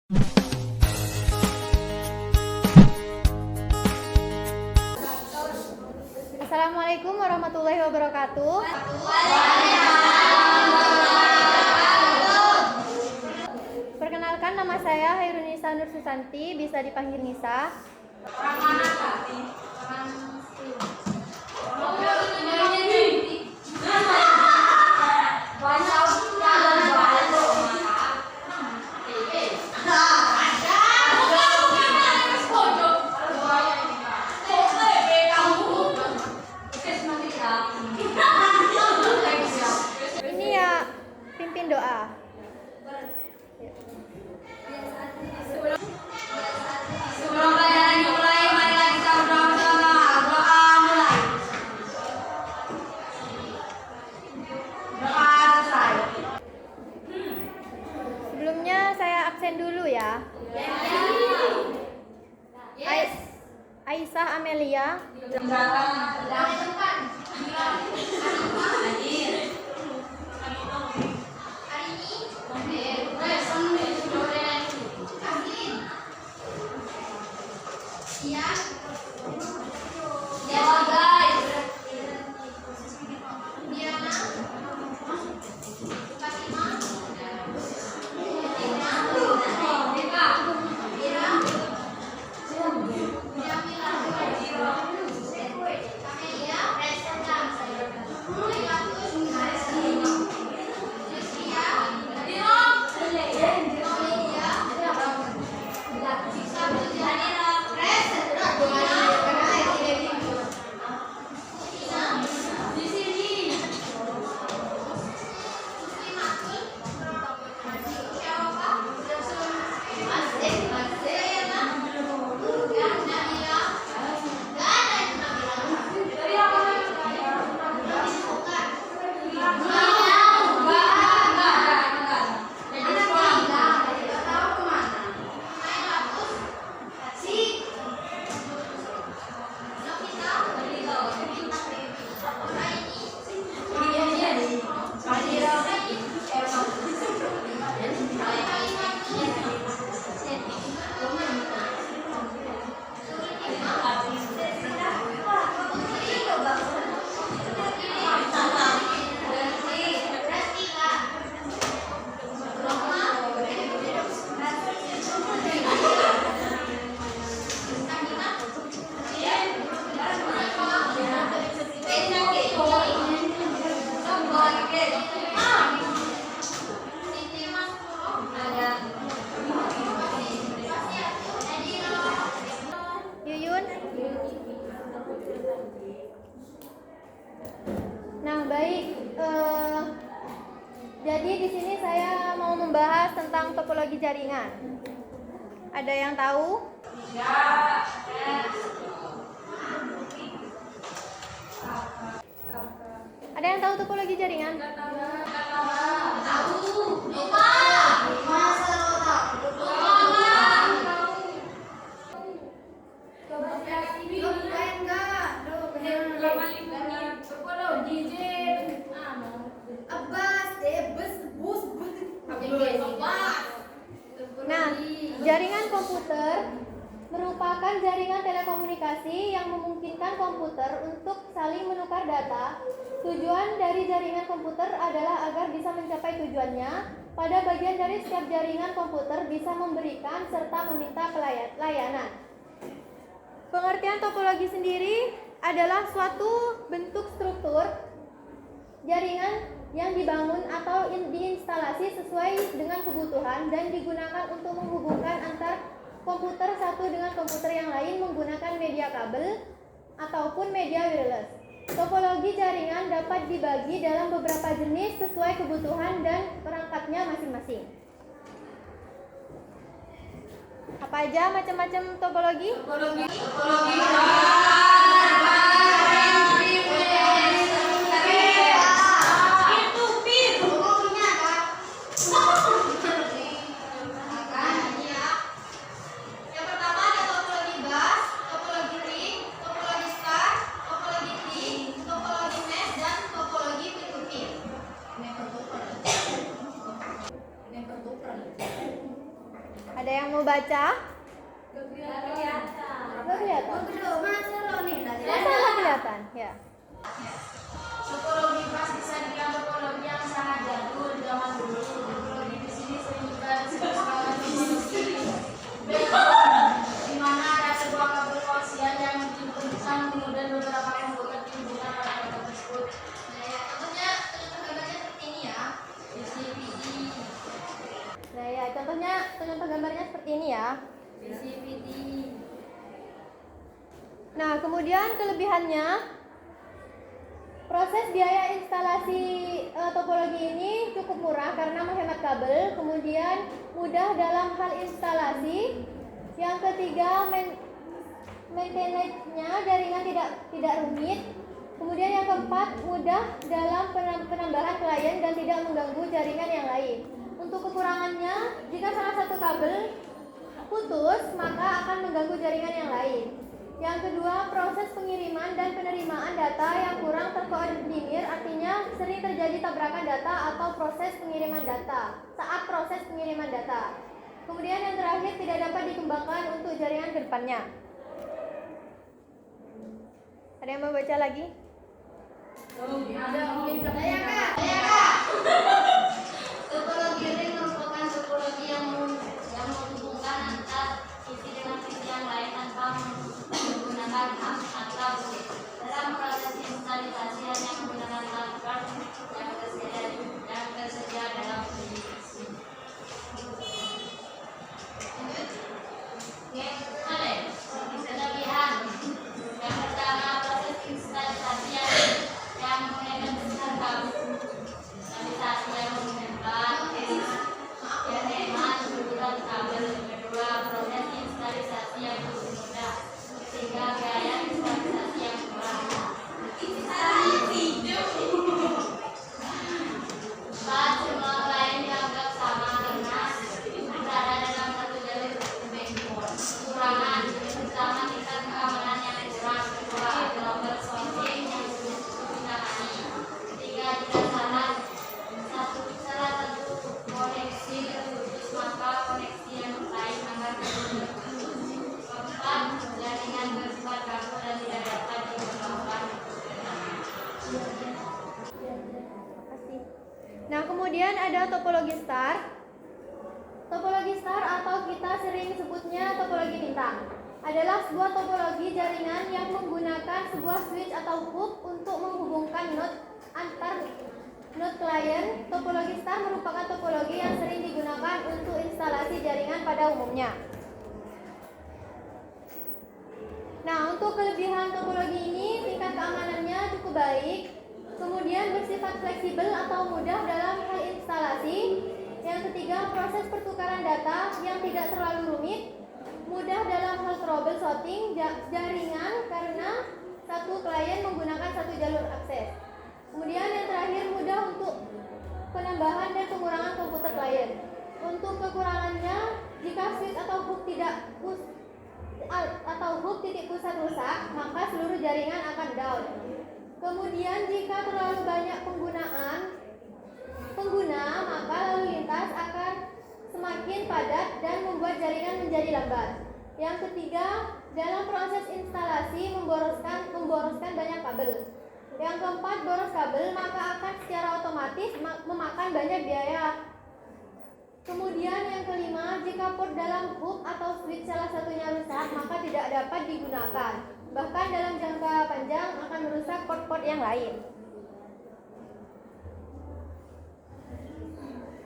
Assalamualaikum warahmatullahi wabarakatuh. Perkenalkan, nama saya Hairunisa Nur Susanti, bisa dipanggil Nisa. Orang mana Kak? Ini ya, pimpin doa. Sebelum pelajaran dimulai, marilah kita berdoa. Doa mulai. Doa selesai. Sebelumnya saya absen dulu ya. Aisyah Amelia. Yuyun. Nah, baik. Jadi di sini saya mau membahas tentang topologi jaringan. Ada yang tahu? Ada yang tahu topologi jaringan? Nah, jaringan komputer merupakan jaringan telekomunikasi yang memungkinkan komputer untuk saling menukar data. Tujuan dari jaringan komputer adalah agar bisa mencapai tujuannya. Pada bagian dari setiap jaringan komputer bisa memberikan serta meminta layanan. Pengertian topologi sendiri adalah suatu bentuk struktur jaringan yang dibangun atau diinstalasi sesuai dengan kebutuhan dan digunakan untuk menghubungkan antar komputer satu dengan komputer yang lain menggunakan media kabel ataupun media wireless. Topologi jaringan dapat dibagi dalam beberapa jenis sesuai kebutuhan dan perangkatnya masing-masing. Apa aja macam-macam topologi? Ada yang mau baca? Nggak kelihatan. Masa nggak kelihatan? Ya. Topologi pas bisa dibilang topologi yang sangat jadul zaman dulu. Topologi di sini sering juga disebut sebagai topologi di mana ada sebuah kabel koaksial yang dihubungkan kemudian beberapa komputer dihubungkan pada kabel tersebut. Contohnya gambarnya seperti ini ya. BCPD. Nah ya, contoh gambarnya seperti ini ya. BCPD. Nah, kemudian kelebihannya, proses biaya instalasi topologi ini cukup murah karena menghemat kabel, kemudian mudah dalam hal instalasi. Yang ketiga, maintenance-nya jaringan tidak rumit. Kemudian yang keempat, mudah dalam penambahan klien dan tidak mengganggu jaringan yang lain. Untuk kekurangannya, jika salah satu kabel putus, maka akan mengganggu jaringan yang lain. Yang kedua, proses pengiriman dan penerimaan data yang kurang terkoordinir, artinya sering terjadi tabrakan data atau proses pengiriman data saat proses pengiriman data. Kemudian yang terakhir, tidak dapat dikembangkan untuk jaringan ke depannya. Ada yang mau baca lagi? Ada Kak. Topologi ring merupakan topologi yang menghubungkan antar sisi dengan sisi yang lain tanpa menggunakan hak atau bukti. Dalam proses instalisasi hanya menggunakan tablet yang tersedia dalam sisi. Kelebihan yang pertama, proses instalisasi yang mengefektifkan kabel. Instalisasi yang menghemat kebutuhan kabel. Kedua, proses instalisasi yang cukup mudah. Ketiga, biaya instalisasi yang murah. Empat, semua klien dianggap sama karena berada dalam satu jalur. Kekurangan pertama, tingkat keamanan yang kurang. Kedua, global sourcing yang sulit ditangani. Ketiga, jika salah satu koneksi terputus, maka koneksi yang lain akan terputus. Keempat, jaringan bersifat kaku dan tidak dapat dikembangkan. Nah, kemudian ada topologi star. Topologi star atau kita sering sebutnya topologi bintang adalah sebuah topologi jaringan yang menggunakan sebuah switch atau hub untuk menghubungkan node antar node klien. Topologi star merupakan topologi yang sering digunakan untuk instalasi jaringan pada umumnya. Nah, untuk kelebihan topologi ini, tingkat keamanannya cukup baik, kemudian bersifat fleksibel atau mudah dalam hal instalasi. Yang ketiga, proses pertukaran data yang tidak terlalu rumit, mudah dalam hal troubleshooting jaringan karena satu klien menggunakan satu jalur akses. Kemudian yang terakhir, mudah untuk penambahan dan pengurangan komputer klien. Untuk kekurangannya, jika switch atau hub titik pusat rusak, maka seluruh jaringan akan down. Kemudian jika terlalu banyak pengguna, maka lalu lintas akan semakin padat dan membuat jaringan menjadi lambat. Yang ketiga, dalam proses instalasi memboroskan banyak kabel. Yang keempat, boros kabel maka akan secara otomatis memakan banyak biaya. Kemudian yang kelima, jika port dalam hub atau switch salah satunya rusak, maka tidak dapat digunakan. Bahkan dalam jangka panjang akan merusak port-port yang lain.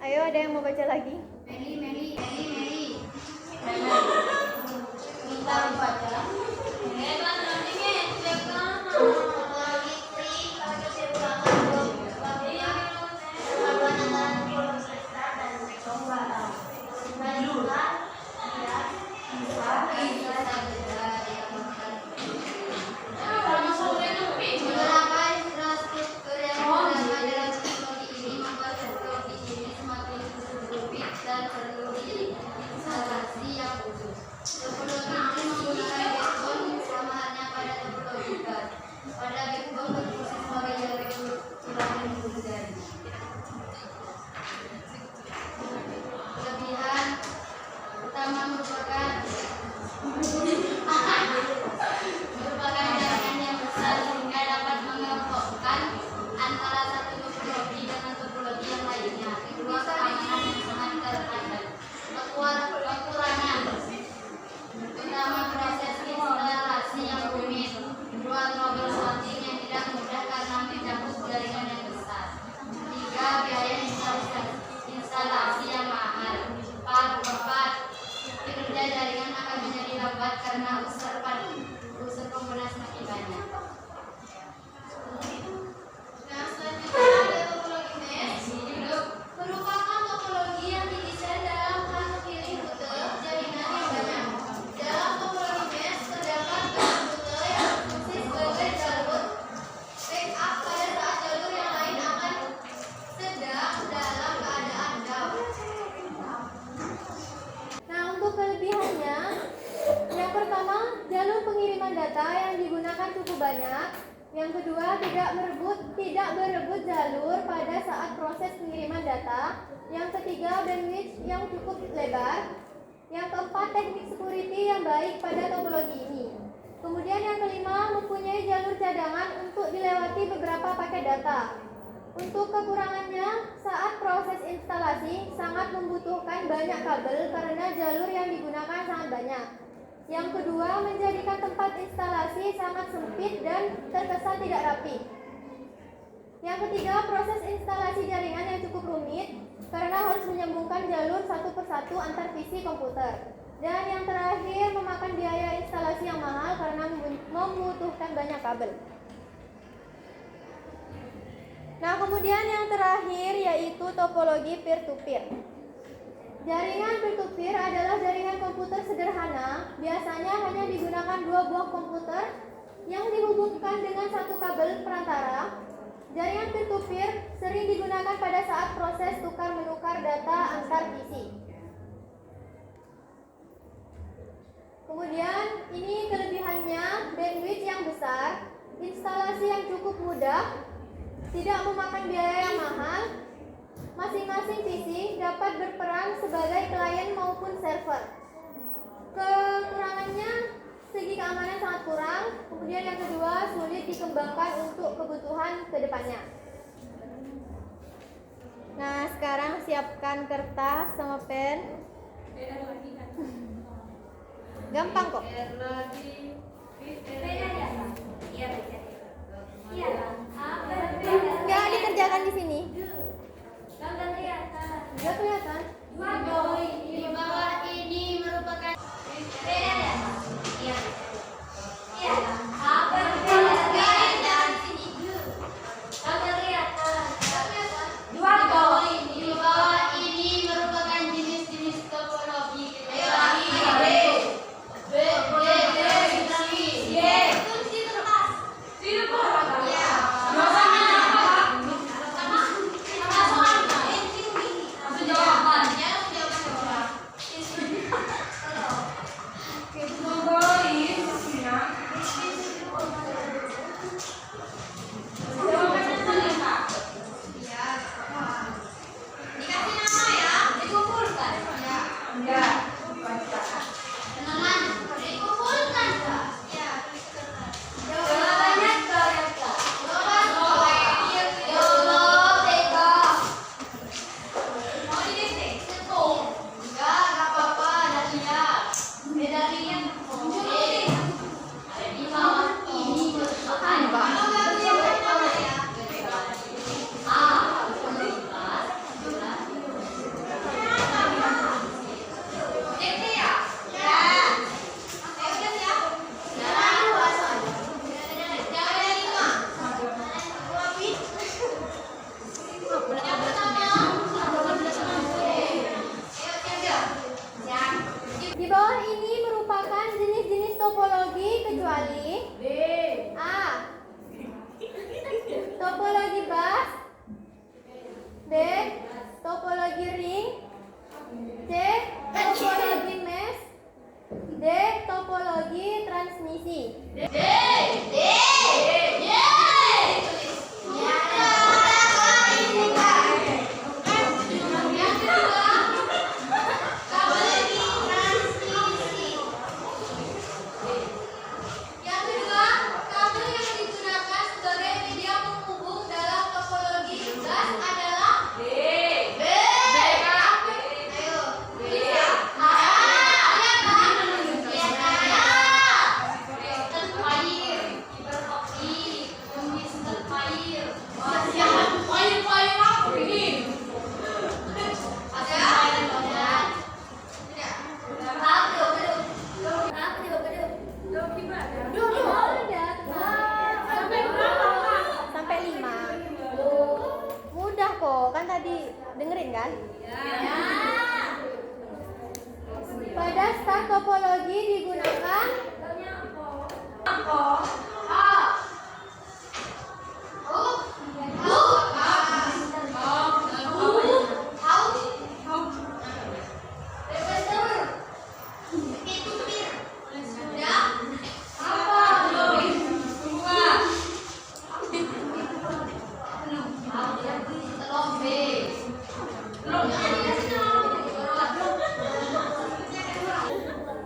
Ayo, ada yang mau baca lagi? Meli. Minta baca. merupakan jaringan yang besar sehingga dapat mengelompokkan antara satu topologi dengan topologi yang lainnya. Kedua, keamanan yang sangat terhadap kekurangan, terutama proses instalasi yang rumit. Kedua, troubleshooting yang tidak mudah karena mencakup jaringan yang besar. Tiga, biaya instalasi yang mahal. Empat, kinerja jaringan akan menjadi lambat karena unsur pengguna semakin banyak. Nah, selanjutnya ada topologi mesh. Merupakan topologi yang didesain dalam hal memilih rute jaringan yang banyak. Dalam topologi mesh terdapat rute yang berfungsi sebagai jalur backup pada saat jalur yang lain akan sedang dalam keadaan down. Nah, untuk kelebihannya, yang pertama, jalur pengiriman data yang digunakan cukup banyak. Yang kedua, tidak berebut jalur pada saat proses pengiriman data. Yang ketiga, bandwidth yang cukup lebar. Yang keempat, teknik security yang baik pada topologi ini. Kemudian yang kelima, mempunyai jalur cadangan untuk dilewati beberapa paket data. Untuk kekurangannya, saat proses instalasi sangat membutuhkan banyak kabel karena jalur yang digunakan sangat banyak. Yang kedua, menjadikan tempat instalasi sangat sempit dan terkesan tidak rapi. Yang ketiga, proses instalasi jaringan yang cukup rumit karena harus menyambungkan jalur satu persatu antar PC komputer. Dan yang terakhir, memakan biaya instalasi yang mahal karena membutuhkan banyak kabel. Nah, kemudian yang terakhir yaitu topologi peer-to-peer. Jaringan peer-to-peer adalah jaringan komputer sederhana, biasanya hanya digunakan dua buah komputer yang dihubungkan dengan satu kabel perantara. Jaringan peer-to-peer sering digunakan pada saat proses tukar-menukar data antar PC. Kemudian ini kelebihannya, bandwidth yang besar, instalasi yang cukup mudah, tidak memakan biaya yang mahal. Masing-masing PC dapat berperan sebagai klien maupun server. Kekurangannya, segi keamanan sangat kurang. Kemudian yang kedua, sulit dikembangkan untuk kebutuhan kedepannya. Nah, sekarang siapkan kertas sama pen. Gampang kok. Nggak dikerjakan di sini. Nggak kelihatan. Di bawah ini merupakan jenis-jenis topologi. Di bawah ini merupakan jenis-jenis topologi kecuali A. Topologi bus, B. Topologi ring, C. Topologi mesh, D. Topologi transmisi. star topologi digunakan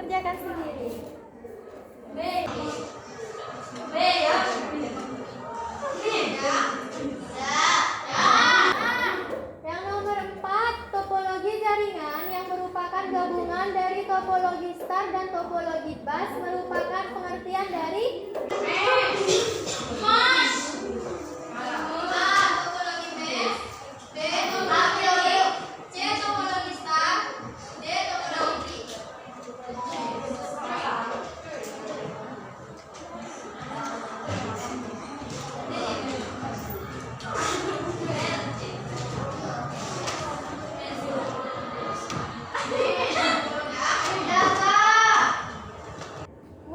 kerjakan sendiri. Yang nomor 4, topologi jaringan yang merupakan gabungan dari topologi star dan topologi bus merupakan pengertian dari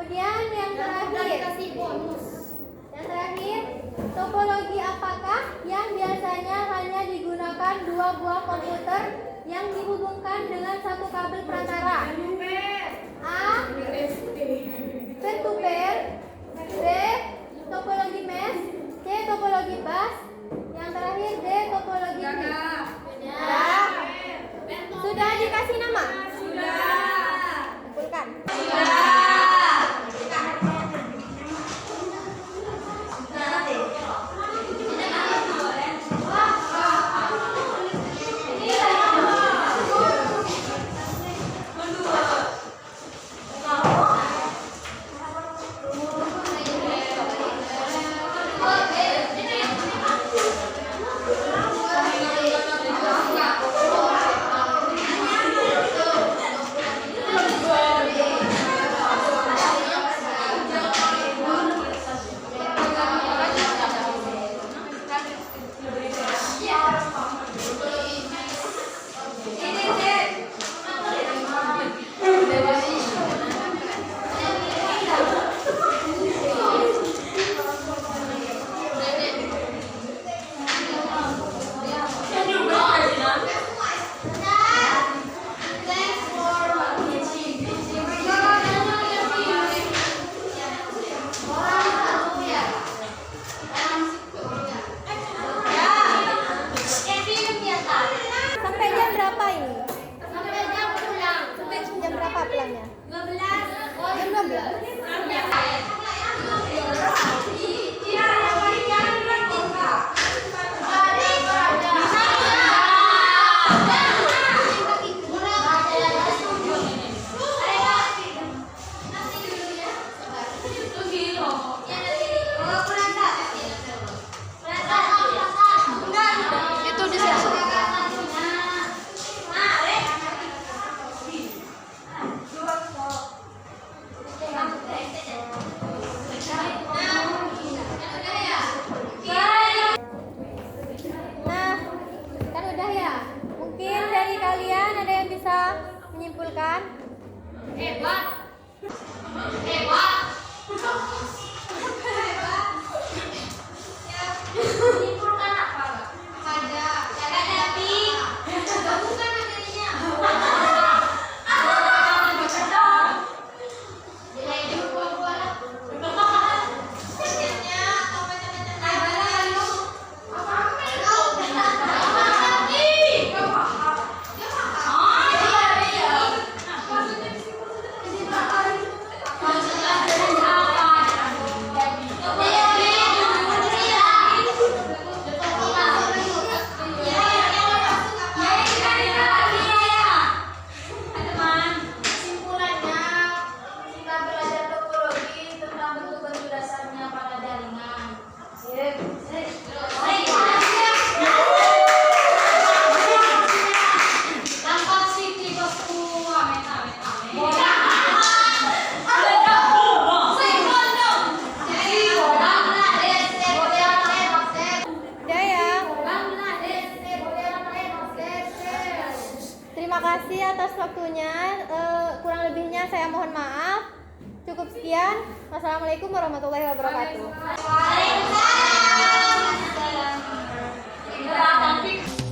kemudian yang terakhir, topologi apakah yang biasanya hanya digunakan dua buah komputer yang dihubungkan dengan satu kabel perantara? A. Peer to peer. B. Topologi mesh. C. Topologi bus. Yang terakhir D. Topologi mix. Sudah dikasih nama? Kumpulkan. Sampai jam berapa ini? Sampai jam berapa pulangnya? 12. Jam 12? Nah, kan udah ya. Mungkin dari kalian ada yang bisa menyimpulkan? Hebat. Menyimpulkan apa? Ada tapi bukan materinya. Kurang lebihnya saya mohon maaf. Cukup sekian. Wassalamualaikum warahmatullahi wabarakatuh. Waalaikumsalam.